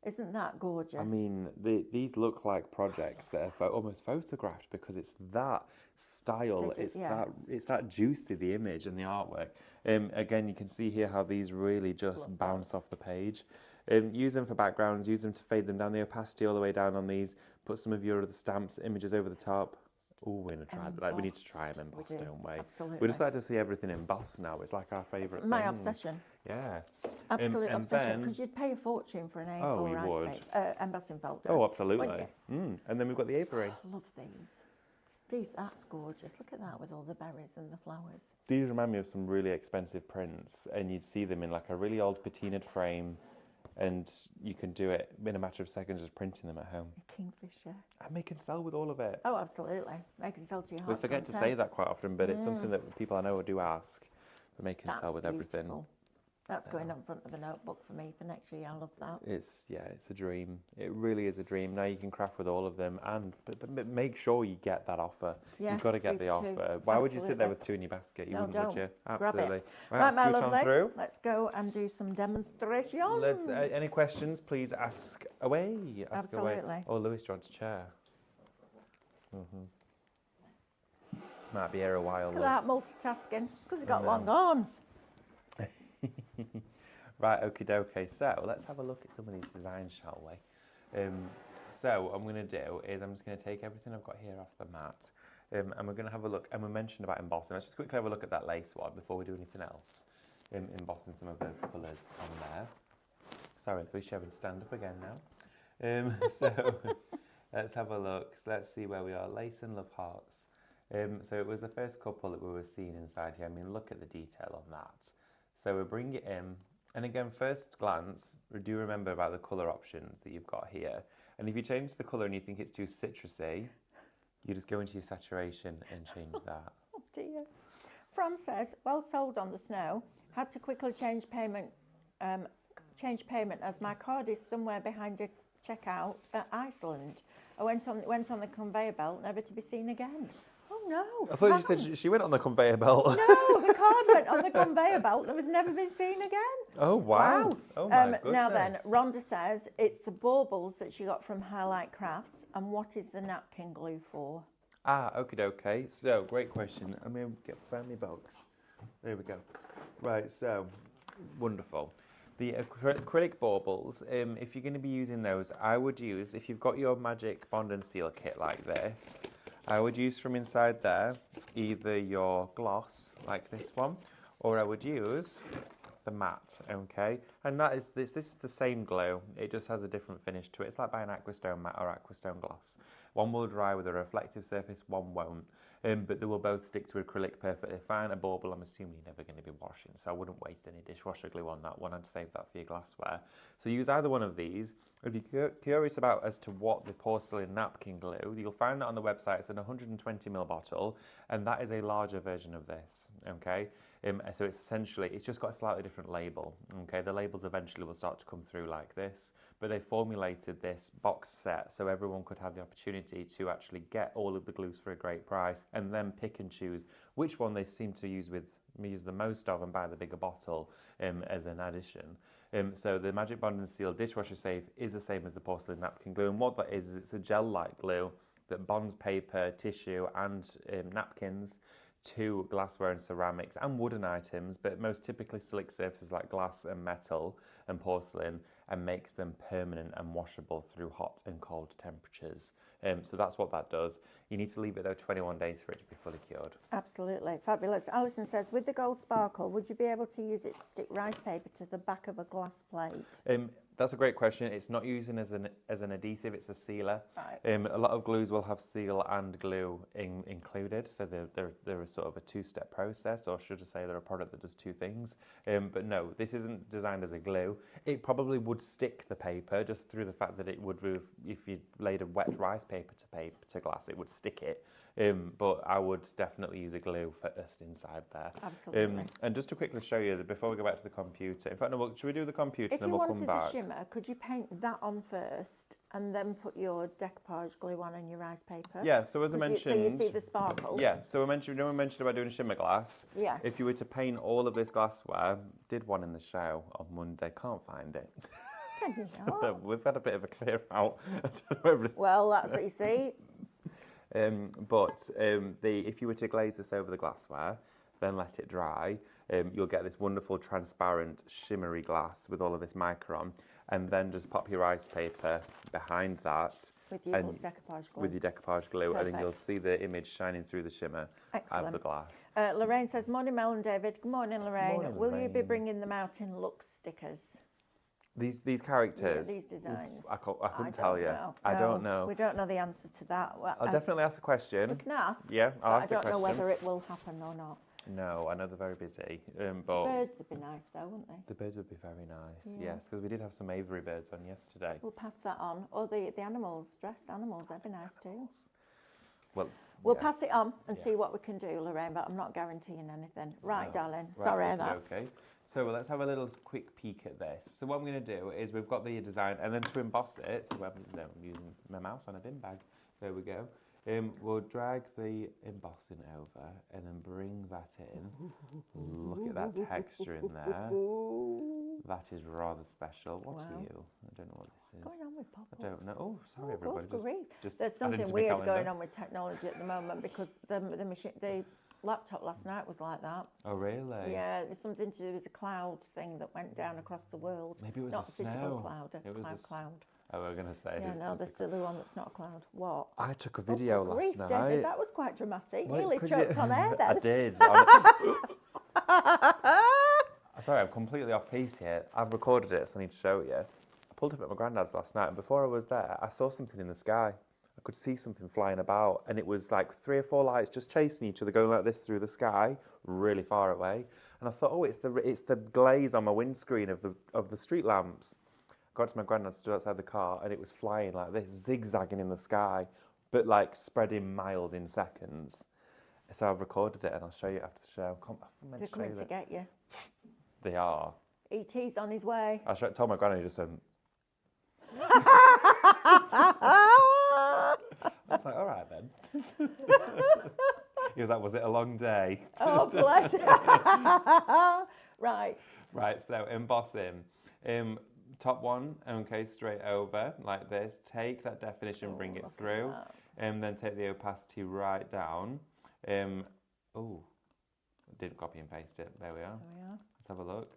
Isn't that gorgeous? I mean, these look like projects that are almost photographed, because it's that style, They do, it's that juice to the image and the artwork. Again, you can see here how these really just Love bounce those. off the page. Use them for backgrounds, use them to fade them down, the opacity all the way down on these. Put some of your other stamps, images over the top. Oh, we're gonna try. Like, we need to try them We embossed, do, don't we? absolutely. We just like to see everything embossed now. It's like our favourite. My thing. obsession. Yeah. Absolute and obsession. then- Because you'd pay a fortune for an A4 Oh, you rice would. paper, embossing folder. Oh, absolutely. Wouldn't And then we've got the Avery. Love these. That's gorgeous. Look at that with all the berries and the flowers. These remind me of some really expensive prints, and you'd see them in like a really old patinaed frame, and you can do it in a matter of seconds just printing them at home. A kingfisher. And make and sell with all of it. Oh, absolutely. They can sell to your We heart's forget to content. say that quite often, but it's something that people I know do ask. But make and That's sell with everything. beautiful. That's going on front of a notebook for me for next year. I love that. It's a dream. It really is a dream. Now you can craft with all of them, but make sure you get that offer. Yeah, You've got to get 3 the for 2. offer. Why would you sit there Absolutely. with 2 in your basket? You No, wouldn't, don't. would you? Grab Absolutely. it. Right, Right, my scoot on lovely. through. Let's go and do some demonstrations. Any questions? Please ask away. Ask away. Absolutely. Oh, Lewis John's chair. Might be here a while. Look at love. that multitasking. It's because he's got know. long arms. Right, okie dokie. So let's have a look at some of these designs, shall we? So what I'm going to do is I'm just going to take everything I've got here off the mat, and we're going to have a look. And we mentioned about embossing. Let's just quickly have a look at that lace one before we do anything else. Embossing some of those colours on there. Sorry, Lucy, you having to stand up again now. So let's have a look. So let's see where we are. Lace and Love Hearts. So it was the first couple that we were seeing inside here. I mean, look at the detail on that. So we bring it in, and again, first glance, do remember about the colour options that you've got here. And if you change the colour and you think it's too citrusy, you just go into your saturation and change that. Oh dear. Fran says, well sold on the snow. Had to quickly change payment as my card is somewhere behind a checkout at Iceland. I went on the conveyor belt, never to be seen again. Oh no! I thought you Fran. said she went on the conveyor belt. No, the card went on the conveyor belt. That was never been seen again. Oh, wow. Oh, my goodness. Now then, Rhonda says it's the baubles that she got from Highlight Crafts. And what is the napkin glue for? Ah, okay. So, great question. I'm going to get family box. There we go. Right, so wonderful. The acrylic baubles, if you're going to be using those, I would use, if you've got your Magic Bond and Seal kit like this, I would use from inside there either your gloss, like this one, or I would use the matte, okay? And that is this is the same glue, it just has a different finish to it. It's like buying Aquastone matte or Aquastone gloss. One will dry with a reflective surface, one won't. But they will both stick to acrylic perfectly fine. A bauble, I'm assuming you're never going to be washing, so I wouldn't waste any dishwasher glue on that one. I'd save that for your glassware. So use either one of these. If you're curious about as to what the porcelain napkin glue, you'll find that on the website. It's an 120ml bottle, and that is a larger version of this, okay? So it's essentially, it's just got a slightly different label, okay? The labels eventually will start to come through like this, but they formulated this box set so everyone could have the opportunity to actually get all of the glues for a great price and then pick and choose which one they seem to use the most of and buy the bigger bottle as an addition. So the Magic Bond and Seal dishwasher safe is the same as the porcelain napkin glue, and what that is it's a gel-like glue that bonds paper, tissue and napkins to glassware and ceramics and wooden items, but most typically slick surfaces like glass and metal and porcelain, and makes them permanent and washable through hot and cold temperatures. So that's what that does. You need to leave it though 21 days for it to be fully cured. Absolutely. Fabulous. Alison says, with the gold sparkle, would you be able to use it to stick rice paper to the back of a glass plate? That's a great question. It's not using as an adhesive, it's a sealer. Right. A lot of glues will have seal and glue included, so they're a sort of a two-step process, or should I say they're a product that does two things. But no, this isn't designed as a glue. It probably would stick the paper just through the fact that it would, if you laid a wet rice paper to glass, it would stick it. But I would definitely use a glue first inside there. Absolutely. And just to quickly show you, before we go back to the computer, in fact, no, should we do the computer If and you then we'll come wanted back? the shimmer, could you paint that on first and then put your decoupage glue on and your rice paper? Yeah, so as I 'Cause mentioned... so you see the sparkle? Yeah, so we mentioned about doing shimmer glass. Yeah. If you were to paint all of this glassware, did one in the show on Monday, can't find it. Can you not? We've had a bit of a clear out. I don't know everything. Well, that's what you see. If you were to glaze this over the glassware, then let it dry, you'll get this wonderful transparent shimmery glass with all of this micro on, and then just pop your rice paper behind that With your and decoupage glue. with your decoupage glue, and then you'll Perfect. see the image shining through the shimmer of Excellent. the glass. Lorraine says, morning Mel and David. Good morning, Lorraine. Morning, Will you be Lorraine. bringing them out in look stickers? These characters, Yeah, these designs. I couldn't don't tell you. know. I No, don't know. We don't know the answer to that. Well, I'll definitely ask the question. we can ask. Yeah, but I'll I ask the don't know question. whether it will happen or not. No, I know they're very busy, but Birds would be nice though, wouldn't they? the birds would be very nice. Yeah. Yes, because we did have some aviary birds on yesterday. We'll pass that on. Or the animals, dressed animals, that'd be nice too. Well, We'll yeah. pass it on and Yeah. see what we can do, Lorraine, but I'm not guaranteeing anything. Right, No. darling. Right, Sorry that. Okay. So let's have a little quick peek at this. So what I'm going to do is we've got the design, and then to emboss it, so I'm using my mouse on a bin bag. There we go. We'll drag the embossing over and then bring that in. Look at that texture in there. That is rather special. What are Wow. you? I don't know what this is. What's going on with pop I don't know. Oh, sorry, Oh, everybody. good grief. Just There's added something to my weird calendar. going on with technology at the moment because the machine, the laptop last night was like that. Oh, really? Yeah, it was something to do with a cloud thing that went down across the world. Maybe it was Not the a physical snow. cloud, a It was cloud the s- cloud. Oh, we're going to say. Yeah, it's no, just the a- silly one that's not a cloud. What? I took a video good last grief, night. David, that was quite dramatic. Well, it's Nearly 'cause choked on air I then. did. Sorry, I'm completely off piece here. I've recorded it, so I need to show you. I pulled up at my granddad's last night, and before I was there, I saw something in the sky. I could see something flying about, and it was like 3 or 4 lights just chasing each other, going like this through the sky, really far away. And I thought, oh, it's the glaze on my windscreen of the street lamps. Got to my granddad, stood outside the car, and it was flying like this, zigzagging in the sky, but like spreading miles in seconds. So I've recorded it, and I'll show you after the show. I meant They're to show coming you to that. get you. They are. E.T.'s on his way. Told my granny, just went. I was like, all right then. He was like, was it a long day? Oh, bless. Right. Right, so embossing. Top one, okay, straight over like this. Take that definition, bring it look at through, that. and then take the opacity right down. Oh, Didn't copy and paste it. There we are. There we are. Let's have a look.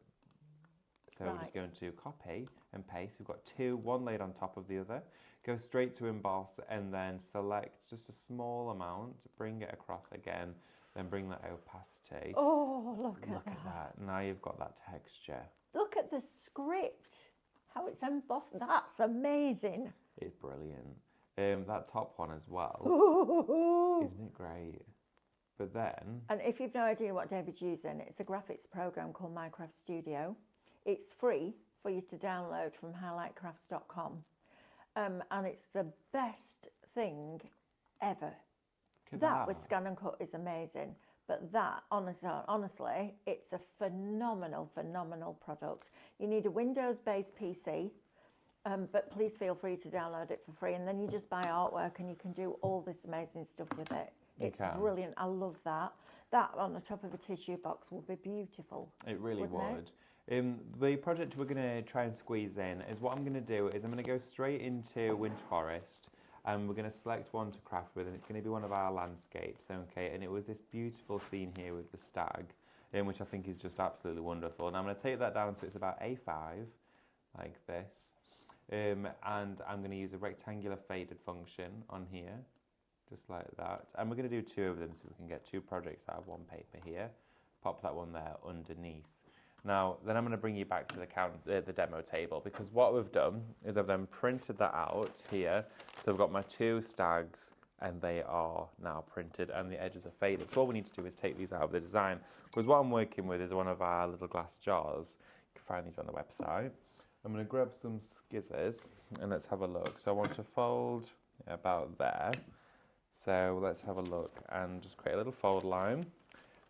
So we're just going to copy and paste. We've got two, one laid on top of the other. Go straight to emboss and then select just a small amount, bring it across again, then bring that opacity. Oh, look Look at at that. that. Now you've got that texture. Look at the script. How it's embossed. That's amazing. It's brilliant. That top one as well. Isn't it great? But then, And if you've no idea what David's using, it's a graphics program called Minecraft Studio. It's free for you to download from highlightcrafts.com. And it's the best thing ever. look at That with Scan and Cut is amazing. But that, honestly, it's a phenomenal product. You need a Windows-based PC, but please feel free to download it for free. And then you just buy artwork and you can do all this amazing stuff with it. It's brilliant. I love that. That on the top of a tissue box will be beautiful. It really wouldn't would. The project we're going to try and squeeze in is what I'm going to do is I'm going to go straight into Winter Forest and we're going to select one to craft with, and it's going to be one of our landscapes, okay? And it was this beautiful scene here with the stag, which I think is just absolutely wonderful. And I'm going to take that down so it's about A5, like this. And I'm going to use a rectangular faded function on here, just like that. And we're going to do two of them so we can get two projects out of one paper here. Pop that one there underneath. Now, then I'm going to bring you back to the demo table, because what we've done is I've then printed that out here. So I've got my two stags and they are now printed and the edges are faded. So all we need to do is take these out of the design, because what I'm working with is one of our little glass jars. You can find these on the website. I'm going to grab some skizzers and let's have a look. So I want to fold about there. So let's have a look and just create a little fold line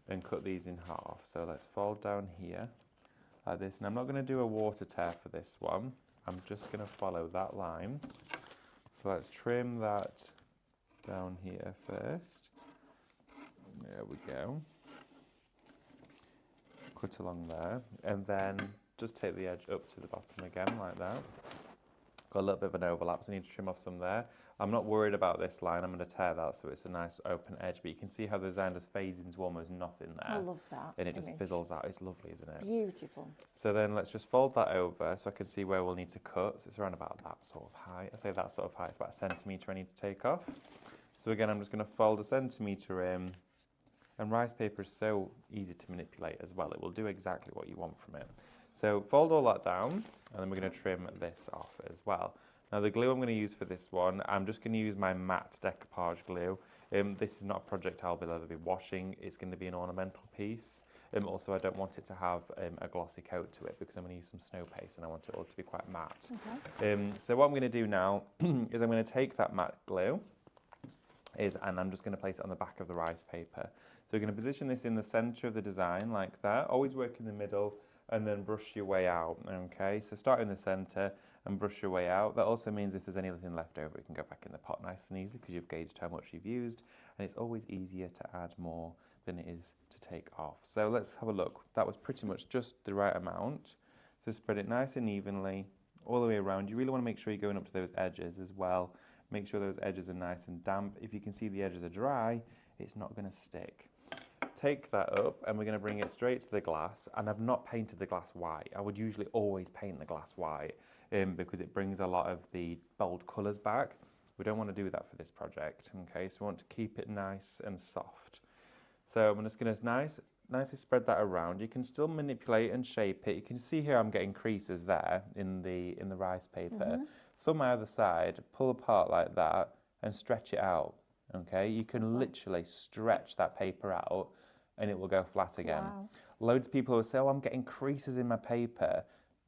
and cut these in half. So let's fold down here like this. And I'm not going to do a water tear for this one. I'm just going to follow that line. So let's trim that down here first. There we go. Cut along there. And then just take the edge up to the bottom again like that. Got a little bit of an overlap, so I need to trim off some there. I'm not worried about this line. I'm going to tear that so it's a nice open edge, but you can see how the design just fades into almost nothing there. I love that. And it just fizzles out. It's lovely, isn't it? Beautiful. So then let's just fold that over so I can see where we'll need to cut. So it's around about that sort of height. I say that sort of height, it's about 1 centimetre I need to take off. So again, I'm just going to fold 1 centimetre in. And rice paper is so easy to manipulate as well. It will do exactly what you want from it. So fold all that down, and then we're going to trim this off as well. Now the glue I'm going to use for this one, I'm just going to use my matte decoupage glue. This is not a project I'll be washing, it's going to be an ornamental piece. Also I don't want it to have a glossy coat to it because I'm going to use some snow paste and I want it all to be quite matte. Okay. So what I'm going to do now is I'm going to take that matte glue and I'm just going to place it on the back of the rice paper. So we're going to position this in the centre of the design like that, always work in the middle and then brush your way out, okay? So start in the centre and brush your way out. That also means if there's anything left over, it can go back in the pot nice and easily because you've gauged how much you've used, and it's always easier to add more than it is to take off. So let's have a look. That was pretty much just the right amount. So spread it nice and evenly all the way around. You really want to make sure you're going up to those edges as well. Make sure those edges are nice and damp. If you can see the edges are dry, it's not going to stick. Take that up and we're going to bring it straight to the glass, and I've not painted the glass white. I would usually always paint the glass white because it brings a lot of the bold colours back. We don't want to do that for this project, okay? So we want to keep it nice and soft. So I'm just going to nicely spread that around. You can still manipulate and shape it. You can see here I'm getting creases there in the rice paper. Thumb either side, pull apart like that and stretch it out, okay? You can literally stretch that paper out and it will go flat again. Wow. Loads of people will say, oh, I'm getting creases in my paper.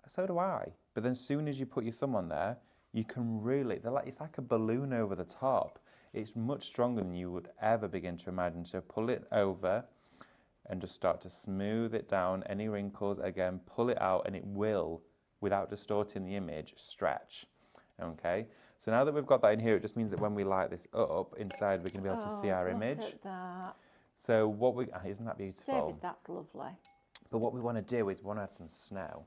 So do I. But then as soon as you put your thumb on there, you can really, it's like a balloon over the top. It's much stronger than you would ever begin to imagine. So pull it over and just start to smooth it down. Any wrinkles, again, pull it out and it will, without distorting the image, stretch. Okay, so now that we've got that in here, it just means that when we light this up inside, we're going to be able to see our image. Look at that. So isn't that beautiful? David, that's lovely. But what we want to do is we want to add some snow.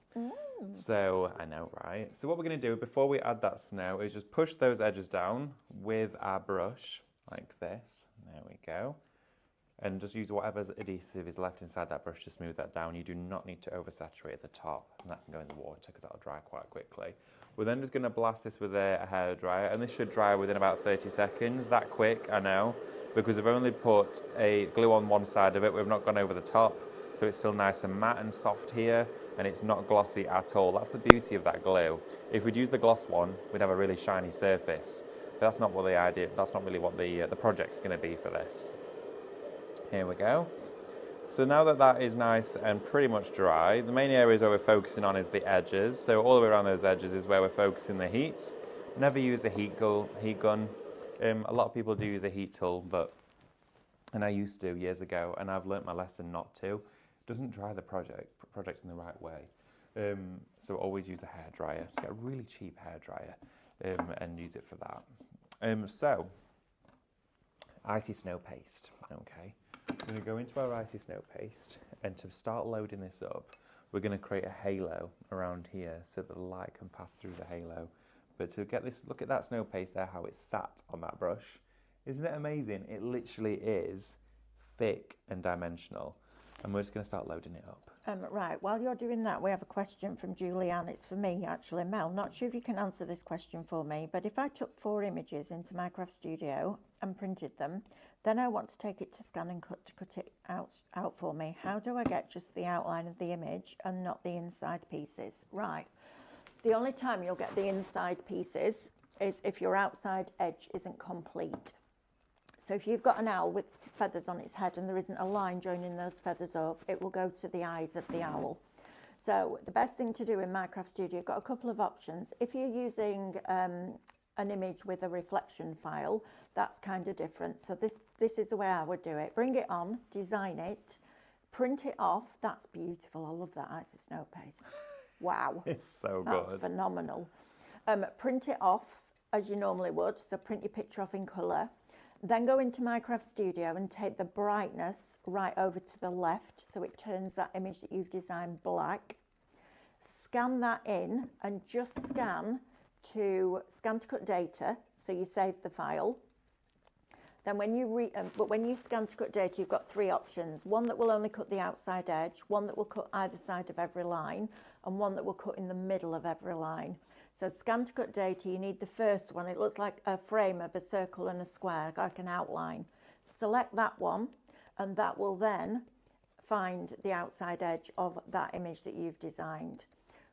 So, I know, right? So what we're going to do before we add that snow is just push those edges down with our brush, like this. There we go. And just use whatever adhesive is left inside that brush to smooth that down. You do not need to oversaturate at the top, and that can go in the water because that'll dry quite quickly. We're then just going to blast this with a hairdryer, and this should dry within about 30 seconds. That quick, I know, because we've only put a glue on one side of it. We've not gone over the top, so it's still nice and matte and soft here, and it's not glossy at all. That's the beauty of that glue. If we'd use the gloss one, we'd have a really shiny surface. But that's not what the idea. That's not really what the project's going to be for this. Here we go. So now that that is nice and pretty much dry, the main areas where we're focusing on is the edges. So all the way around those edges is where we're focusing the heat. Never use a heat gun. A lot of people do use a heat tool, and I used to years ago, and I've learnt my lesson not to. It doesn't dry the project in the right way. So always use a hairdryer. Just get a really cheap hairdryer and use it for that. So icy snow paste. Okay. We're going to go into our icy snow paste, and to start loading this up, we're going to create a halo around here so that the light can pass through the halo. But to get this, look at that snow paste there, how it's sat on that brush. Isn't it amazing? It literally is thick and dimensional. And we're just going to start loading it up. Right, while you're doing that, we have a question from Julianne. It's for me, actually. Mel, not sure if you can answer this question for me, but if I took 4 images into Minecraft Studio and printed them, then I want to take it to Scan and Cut to cut it out for me. How do I get just the outline of the image and not the inside pieces? Right, the only time you'll get the inside pieces is if your outside edge isn't complete. So if you've got an owl with feathers on its head and there isn't a line joining those feathers up, it will go to the eyes of the owl. So the best thing to do in Minecraft Studio, you've got a couple of options. If you're using an image with a reflection file, that's kind of different. So this is the way I would do it. Bring it on, design it, print it off. That's beautiful. I love that icy snow paste. Wow. It's so That's good. phenomenal. Print it off as you normally would. So print your picture off in colour. Then go into Minecraft Studio and take the brightness right over to the left so it turns that image that you've designed black. Scan that in and just scan to cut data, so you save the file. Then when you scan to cut data, you've got 3 options. One that will only cut the outside edge, one that will cut either side of every line, and one that will cut in the middle of every line. So scan to cut data, you need the first one. It looks like a frame of a circle and a square, like an outline. Select that one, and that will then find the outside edge of that image that you've designed.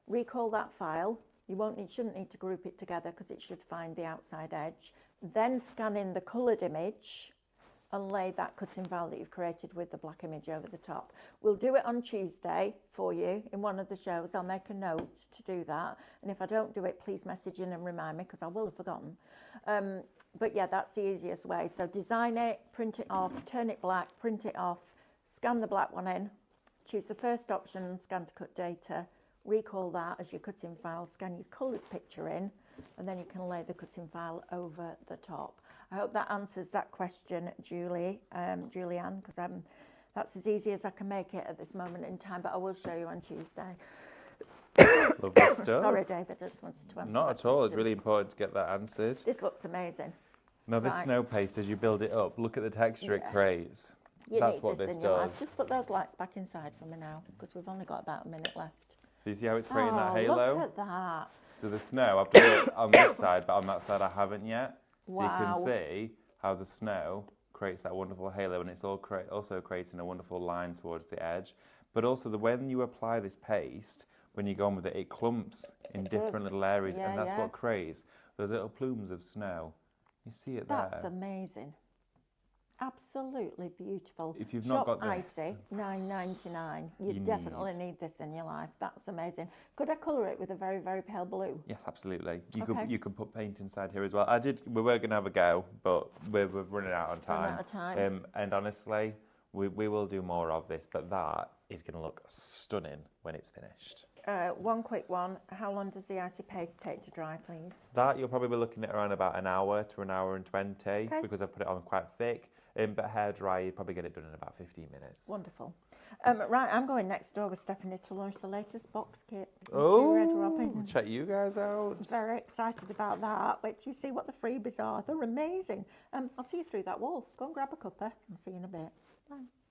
Recall that file. You shouldn't need to group it together because it should find the outside edge. Then scan in the coloured image and lay that cutting file that you've created with the black image over the top. We'll do it on Tuesday for you in one of the shows. I'll make a note to do that. And if I don't do it, please message in and remind me because I will have forgotten. But yeah, that's the easiest way. So design it, print it off, turn it black, print it off, scan the black one in, choose the first option, scan to cut data, recall that as your cutting file, scan your coloured picture in, and then you can lay the cutting file over the top. I hope that answers that question, Julianne, because that's as easy as I can make it at this moment in time, but I will show you on Tuesday. Lovely stuff. Sorry, David, I just wanted to answer Not that at all. It's question. really important to get that answered. This looks amazing. Now this Right. snow paste, as you build it up, look at the texture it Yeah. creates. You That's need what this this in your life. does. Just put those lights back inside for me now, because we've only got about a minute left. So you see how it's creating that halo? Look at that. So the snow, I've done it on this side, but on that side I haven't yet. So you Wow. can see how the snow creates that wonderful halo, and it's also creating a wonderful line towards the edge. But also, when you apply this paste, when you go on with it, it clumps in It different does. little areas, Yeah, and that's yeah. what creates those little plumes of snow. You see it there. That's amazing. Absolutely beautiful. If you've not Shop got this- Icy, $9.99. You You definitely need this in your life. That's amazing. Could I colour it with a very, very pale blue? Yes, absolutely. Okay. You could put paint inside here as well. We were going to have a go, but we're running out of time. Running out of time. And honestly, we will do more of this, but that is going to look stunning when it's finished. One quick one. How long does the icy paste take to dry, please? That you'll probably be looking at around about an hour to an hour and 20 Okay. because I've put it on quite thick. But hair dry, you'd probably get it done in about 15 minutes. Wonderful. Right, I'm going next door with Stephanie to launch the latest box kit. The two Oh, Red Robins. check you guys out. Very excited about that. Wait till you see what the freebies are. They're amazing. I'll see you through that wall. Go and grab a cuppa. I'll see you in a bit. Bye.